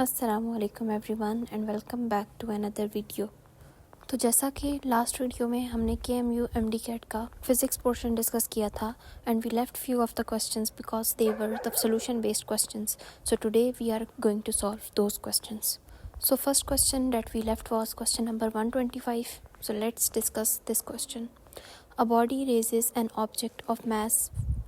अस्सलामुअलैकुम everyone and welcome back to another video. तो जैसा कि लास्ट वीडियो में हमने KMU MDCAT का फिज़िक्स पोर्शन डिस्कस किया था and we left few of the questions because they were the solution based questions. So today we are going to solve those questions. So first question that we left was question number 125. So let's discuss this question. A body raises an object of mass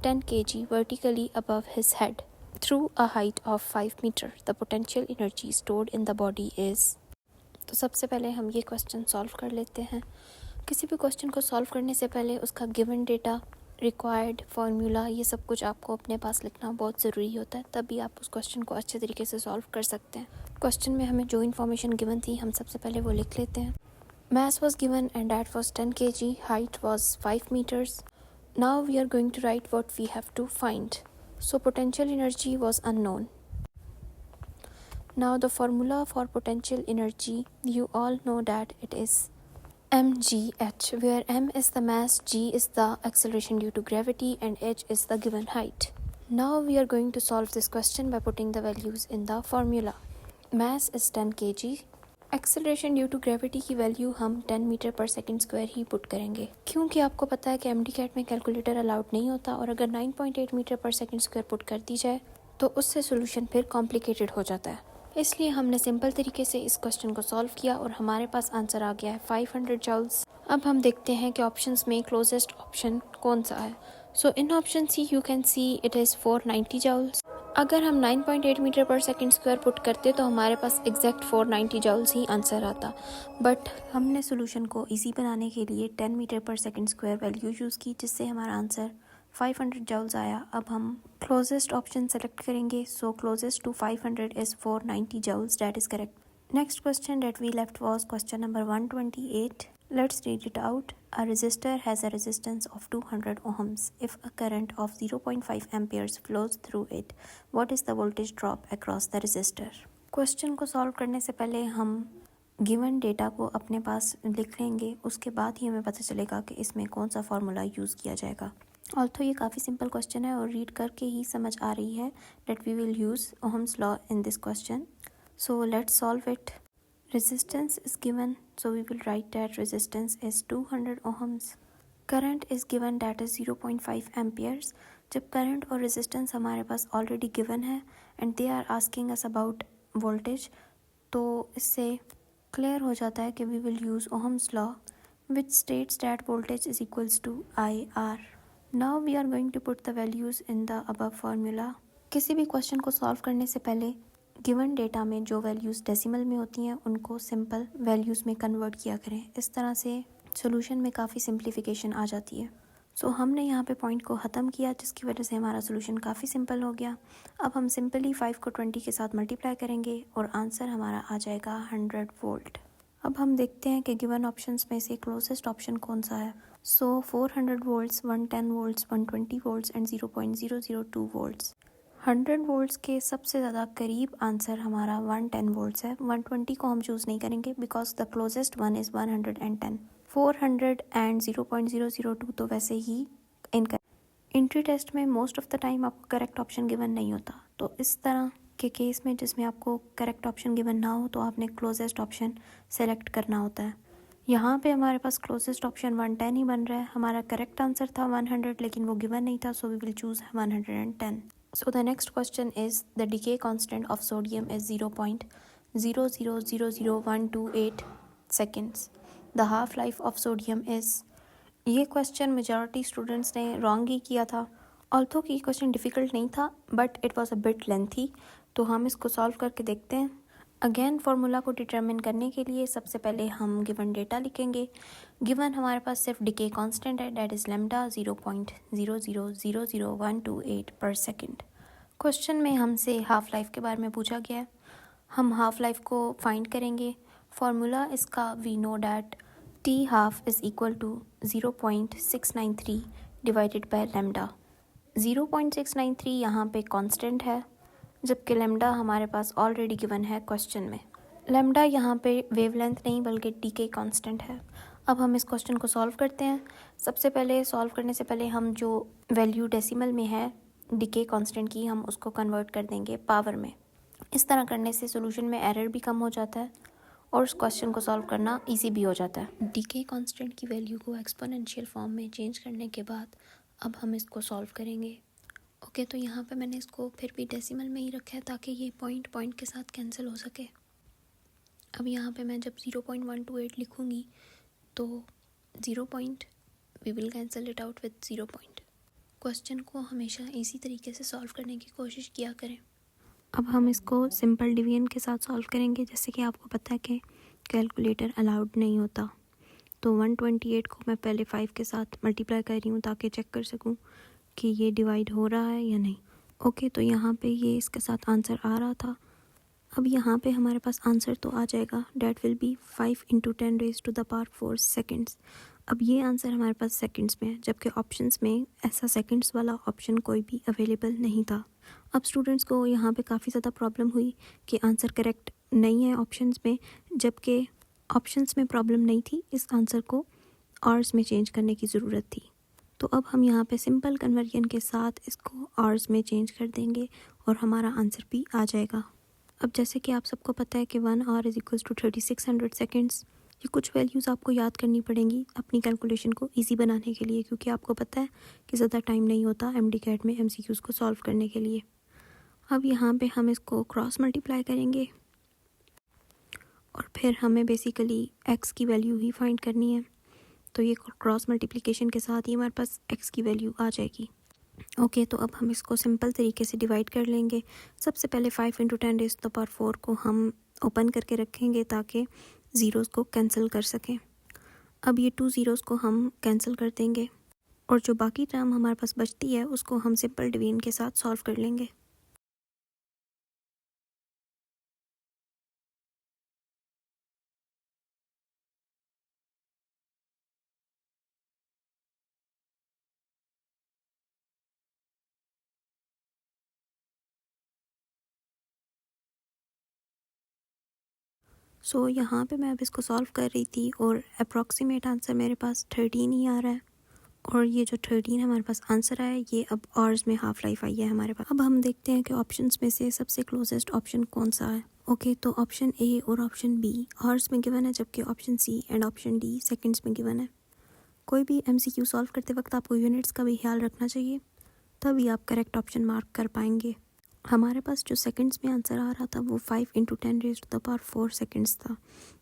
10 kg vertically above his head through a height of 5 meter. The potential energy stored in the body is. तो सबसे पहले हम ये question solve कर लेते हैं। किसी भी क्वेश्चन को सॉल्व करने से पहले उसका गिवन डेटा, रिक्वायर्ड फार्मूला, ये सब कुछ आपको अपने पास लिखना बहुत ज़रूरी होता है, तभी आप उस क्वेश्चन को अच्छे तरीके से सॉल्व कर सकते हैं। क्वेश्चन में हमें जो इन्फॉर्मेशन गिवन थी हम सबसे पहले वो लिख लेते हैं। Mass was given and that was 10 kg, height was 5 meters. Now we are going to write what we have to find. So potential energy was unknown. Now the formula for potential energy, you all know that it is mgh, where m is the mass, g is the acceleration due to gravity and h is the given height. Now we are going to solve this question by putting the values in the formula. Mass is 10 kg. Acceleration due to gravity की value हम 10 metre पर second square ही put करेंगे, क्योंकि आपको पता है कि MDCAT में कैलकुलेटर अलाउड नहीं होता और अगर 9.8 मीटर पर सेकंड स्क्वायर पुट कर दी जाए तो उससे सोल्यूशन फिर कॉम्प्लिकेटेड हो जाता है। इसलिए हमने सिंपल तरीके से इस क्वेश्चन को सॉल्व किया और हमारे पास आंसर आ गया है 500 जूल्स। अब हम देखते हैं कि ऑप्शंस में क्लोजेस्ट ऑप्शन कौन सा है। So in option C you can see it is 490 joules. अगर हम 9.8 मीटर पर सेकंड स्क्वायर पुट करते तो हमारे पास एग्जैक्ट 490 जूल्स ही आंसर आता, बट हमने सोल्यूशन को इजी बनाने के लिए 10 मीटर पर सेकंड स्क्वायर वैल्यू यूज़ की, जिससे हमारा आंसर 500 जूल्स आया। अब हम क्लोजेस्ट ऑप्शन सेलेक्ट करेंगे। So closest to 500 is 490 joules, that is correct. Next question that we left was question number 128. Let's read it out. A resistor has a resistance of 200 ohms. If a current of 0.5 amperes flows through it, what is the voltage drop across the resistor? Question को solve करने से पहले हम given data को अपने पास लिख लेंगे, उसके बाद ही हमें पता चलेगा कि इसमें कौन सा फार्मूला यूज़ किया जाएगा। ऑल्थो ये काफ़ी सिंपल क्वेश्चन है और रीड करके ही समझ आ रही है that we will use Ohm's law in this question. So let's solve it. Resistance is given, so we will write that resistance is 200 ohms. Current is given, that is 0.5 amperes. जब current और resistance हमारे पास already given है and they are asking us about voltage, तो इससे clear हो जाता है कि we will use Ohm's law which states that voltage is equals to IR. Now we are going to put the values in the above formula. किसी भी question को solve करने से पहले गिवन डेटा में जो वैल्यूज़ डेसिमल में होती हैं उनको सिंपल वैल्यूज़ में कन्वर्ट किया करें। इस तरह से सॉल्यूशन में काफ़ी सिंप्लीफिकेशन आ जाती है। सो हमने यहाँ पे पॉइंट को ख़त्म किया, जिसकी वजह से हमारा सॉल्यूशन काफ़ी सिंपल हो गया। अब हम सिंपली 5 को 20 के साथ मल्टीप्लाई करेंगे और आंसर हमारा आ जाएगा 100 वोल्ट। अब हम देखते हैं कि गिवन ऑप्शंस में से क्लोजेस्ट ऑप्शन कौन सा है। सो 400 volts, 110 volts, 120 volts and 0.002 volts. 100 volts के सबसे ज़्यादा करीब आंसर हमारा 110 वोल्ट्स है। 120 को हम चूज़ नहीं करेंगे because the closest one is 110। 400 and 0.002 तो वैसे ही इनकरेक्ट। एंट्री टेस्ट में मोस्ट ऑफ द टाइम आपको करेक्ट ऑप्शन गिवन नहीं होता, तो इस तरह के केस में जिसमें आपको करेक्ट ऑप्शन गिवन ना हो तो आपने क्लोजेस्ट ऑप्शन सेलेक्ट करना होता है। यहाँ पे हमारे पास क्लोजेस्ट ऑप्शन 110 ही बन रहा है। हमारा करेक्ट आंसर था 100 लेकिन वो गिवन नहीं था, so we will choose 110। So the next question is the decay constant of sodium is 0.0000128 seconds. The half life of sodium is. ये क्वेश्चन मेजॉरिटी स्टूडेंट्स ने रॉन्ग ही किया था। ऑल्थो कि क्वेश्चन डिफ़िकल्ट नहीं था but it was a bit lengthy, तो हम इसको सॉल्व करके देखते हैं। अगेन फार्मूला को डिटरमिन करने के लिए सबसे पहले हम गिवन डेटा लिखेंगे। गिवन हमारे पास सिर्फ डिके कांस्टेंट है, दैट इज़ लैम्डा 0.0000128 पर सेकंड। क्वेश्चन में हमसे हाफ लाइफ के बारे में पूछा गया है। हम हाफ लाइफ को फाइंड करेंगे। फार्मूला इसका we know that T half is equal to 0.693 divided by lambda. 0.693 यहाँ पे कांस्टेंट है, जबकि लैम्डा हमारे पास ऑलरेडी गिवन है क्वेश्चन में। लैम्डा यहाँ पे वेवलेंथ नहीं बल्कि डीके कांस्टेंट है। अब हम इस क्वेश्चन को सॉल्व करते हैं। सबसे पहले सॉल्व करने से पहले हम जो वैल्यू डेसिमल में है डीके कांस्टेंट की, हम उसको कन्वर्ट कर देंगे पावर में। इस तरह करने से सॉल्यूशन में एरर भी कम हो जाता है और उस क्वेश्चन को सॉल्व करना इजी भी हो जाता है। डीके कांस्टेंट की वैल्यू को एक्सपोनेंशियल फॉर्म में चेंज करने के बाद अब हम इसको सॉल्व करेंगे। ओके, तो यहाँ पे मैंने इसको फिर भी डेसिमल में ही रखा है ताकि ये पॉइंट पॉइंट के साथ कैंसिल हो सके। अब यहाँ पे मैं जब 0.128 लिखूँगी तो 0 point we will cancel it out with 0 point. Question को हमेशा इसी तरीके से सॉल्व करने की कोशिश किया करें। अब हम इसको सिंपल डिवीजन के साथ सॉल्व करेंगे। जैसे कि आपको पता है कि कैलकुलेटर अलाउड नहीं होता, तो 128 को मैं पहले 5 के साथ मल्टीप्लाई कर रही हूँ ताकि चेक कर सकूँ कि ये डिवाइड हो रहा है या नहीं। ओके, तो यहाँ पे ये इसके साथ आंसर आ रहा था। अब यहाँ पे हमारे पास आंसर तो आ जाएगा, डैट विल बी 5 × 10⁻⁴ सेकेंड्स। अब ये आंसर हमारे पास सेकंड्स में है, जबकि ऑप्शंस में ऐसा सेकंड्स वाला ऑप्शन कोई भी अवेलेबल नहीं था। अब स्टूडेंट्स को यहाँ पे काफ़ी ज़्यादा प्रॉब्लम हुई कि आंसर करेक्ट नहीं है ऑप्शंस में, जबकि ऑप्शंस में प्रॉब्लम नहीं थी, इस आंसर को आवर्स में चेंज करने की ज़रूरत थी। तो अब हम यहाँ पे सिंपल कन्वर्जन के साथ इसको आवर्स में चेंज कर देंगे और हमारा आंसर भी आ जाएगा। अब जैसे कि आप सबको पता है कि 1 hour is equals to 3600 seconds. ये कुछ वैल्यूज़ आपको याद करनी पड़ेंगी अपनी कैलकुलेशन को इजी बनाने के लिए, क्योंकि आपको पता है कि ज़्यादा टाइम नहीं होता MDCAT में MCQs को सॉल्व करने के लिए। अब यहाँ पे हम इसको क्रॉस मल्टीप्लाई करेंगे और फिर हमें बेसिकली x की वैल्यू ही फाइंड करनी है। तो ये क्रॉस मल्टीप्लिकेशन के साथ ही हमारे पास x की वैल्यू आ जाएगी। ओके, तो अब हम इसको सिंपल तरीके से डिवाइड कर लेंगे। सबसे पहले 5 × 10⁻⁴ को हम ओपन करके रखेंगे ताकि ज़ीरोज़ को कैंसिल कर सकें। अब ये 2 ज़ीरोज़ को हम कैंसिल कर देंगे और जो बाकी टर्म हमारे पास बचती है उसको हम सिंपल डिवीजन के साथ सॉल्व कर लेंगे। सो यहाँ पे मैं अब इसको सॉल्व कर रही थी और अप्रॉक्सीमेट आंसर मेरे पास 13 ही आ रहा है, और ये जो 13 हमारे पास आंसर आया ये अब आवर्स में हाफ लाइफ आई है हमारे पास। अब हम देखते हैं कि ऑप्शंस में से सबसे क्लोजेस्ट ऑप्शन कौन सा है। ओके, तो ऑप्शन ए और ऑप्शन बी आवर्स में गिवन है, जबकि option C and option D seconds में गिवन है। कोई भी MCQ सॉल्व करते वक्त आपको यूनिट्स का भी ख्याल रखना चाहिए, तभी आप करेक्ट ऑप्शन मार्क कर पाएंगे। हमारे पास जो सेकंड्स में आंसर आ रहा था वो 5 × 10⁻⁴ सेकंड्स था,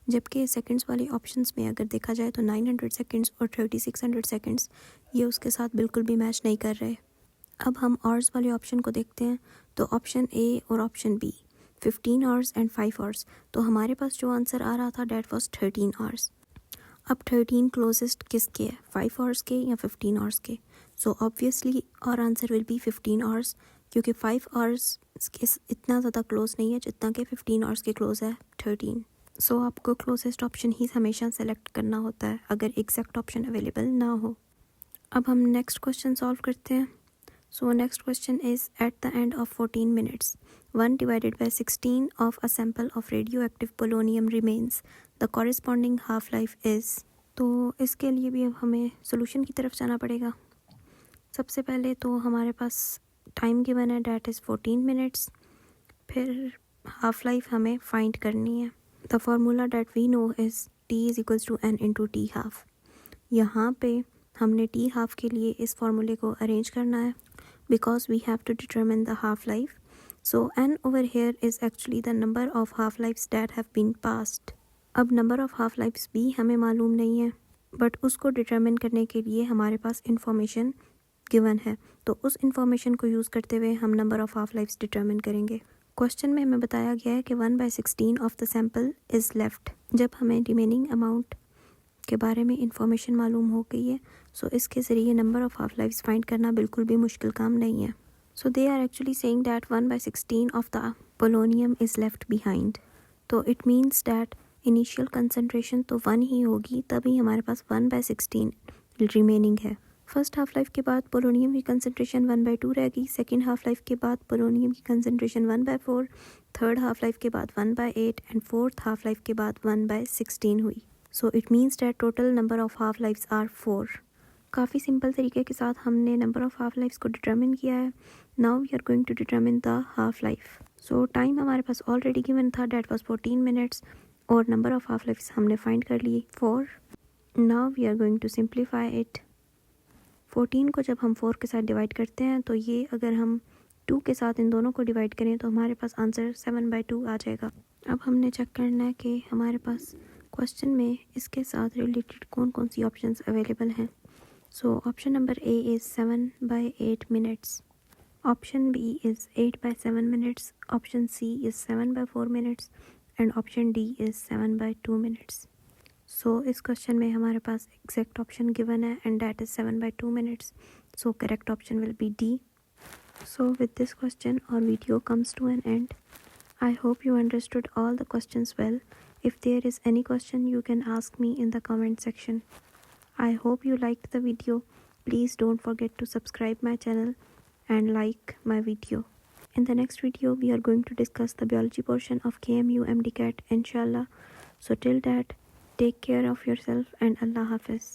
जबकि सेकंड्स वाले ऑप्शंस में अगर देखा जाए तो 900 सेकंड्स और 3600 सेकंड्स ये उसके साथ बिल्कुल भी मैच नहीं कर रहे। अब हम आवर्स वाले ऑप्शन को देखते हैं। तो ऑप्शन ए और option B 15 hours and 5 hours, तो हमारे पास जो आंसर आ रहा था डैट वॉज 13 आवर्स। अब 13 क्लोजेस्ट किसके है, 5 आवर्स के या 15 आवर्स के? सो ऑब्वियसली और आंसर विल बी 15 आवर्स, क्योंकि 5 आवर्स के इतना ज़्यादा क्लोज नहीं है जितना कि 15 आवर्स के क्लोज है 13। सो आपको क्लोजेस्ट ऑप्शन ही हमेशा सेलेक्ट करना होता है अगर एग्जैक्ट ऑप्शन अवेलेबल ना हो। अब हम नेक्स्ट क्वेश्चन सॉल्व करते हैं। So next question is at the end of 14 minutes 1 / 16 of a sample of radioactive polonium remains, the corresponding half life is। तो इसके लिए भी अब हमें सोल्यूशन की तरफ जाना पड़ेगा। सबसे पहले तो हमारे पास टाइम गिवन है डैट इज़ 14 मिनट्स, फिर हाफ लाइफ हमें फाइंड करनी है। The formula that we know is T is equals to N × T half. यहाँ पे हमने T हाफ के लिए इस फार्मूले को अरेंज करना है because we have to determine the half life. So N over here is actually the number of half lives that have been passed. अब number of half lives भी हमें मालूम नहीं है, बट उसको डिटरमिन करने के लिए हमारे पास इंफॉर्मेशन गिवन है, तो उस इंफॉर्मेशन को यूज़ करते हुए हम number of half lives determine करेंगे। क्वेश्चन में हमें बताया गया है कि 1/16 of the sample is left. जब हमें रिमेनिंग अमाउंट के बारे में इंफॉर्मेशन मालूम हो गई है, सो इसके ज़रिए number of half lifes find करना बिल्कुल भी मुश्किल काम नहीं है। So they are actually saying that 1/16 of the polonium is left behind. तो it means that initial concentration तो 1 ही होगी, तभी हमारे पास 1/16 रिमेनिंग है। फर्स्ट हाफ लाइफ के बाद पोलोनियम की कंसनट्रेशन 1/2 रह गई, सेकेंड हाफ लाइफ के बाद पोलोनियम की कंसनट्रेशन 1/4, थर्ड हाफ लाइफ के बाद 1/8 एंड फोर्थ हाफ लाइफ के बाद 1/16 हुई। So it means that total number of half lives are 4। काफ़ी सिंपल तरीके के साथ हमने नंबर ऑफ़ हाफ लाइफ्स को डिटरमिन किया है। Now we are going to determine the half life. So time हमारे पास ऑलरेडी गिवन था, डेट वाज 14 मिनट्स, और नंबर ऑफ हाफ लाइफ्स हमने फाइंड कर लिए 4. Now we are going to simplify it. 14 को जब हम 4 के साथ डिवाइड करते हैं तो ये अगर हम 2 के साथ इन दोनों को डिवाइड करें तो हमारे पास आंसर 7/2 आ जाएगा. अब हमने चेक करना है कि हमारे पास क्वेश्चन में इसके साथ रिलेटेड कौन कौन सी ऑप्शंस अवेलेबल हैं. So option number A is 7/8 minutes, option B is 8/7 minutes, option C is 7/4 minutes and option D is 7/2 minutes. सो इस क्वेश्चन में हमारे पास एग्जैक्ट ऑप्शन गिवन है and that is 7/2 minutes. So correct option will be D. So with this question our video comes to an end. I hope you understood all the questions well. If there is any question you can ask me in the comment section. I hope you liked the video. Please don't forget to subscribe my channel and like my video. In the next video we are going to discuss the biology portion of KMU MDCAT inshallah. So till that, take care of yourself and Allah Hafiz.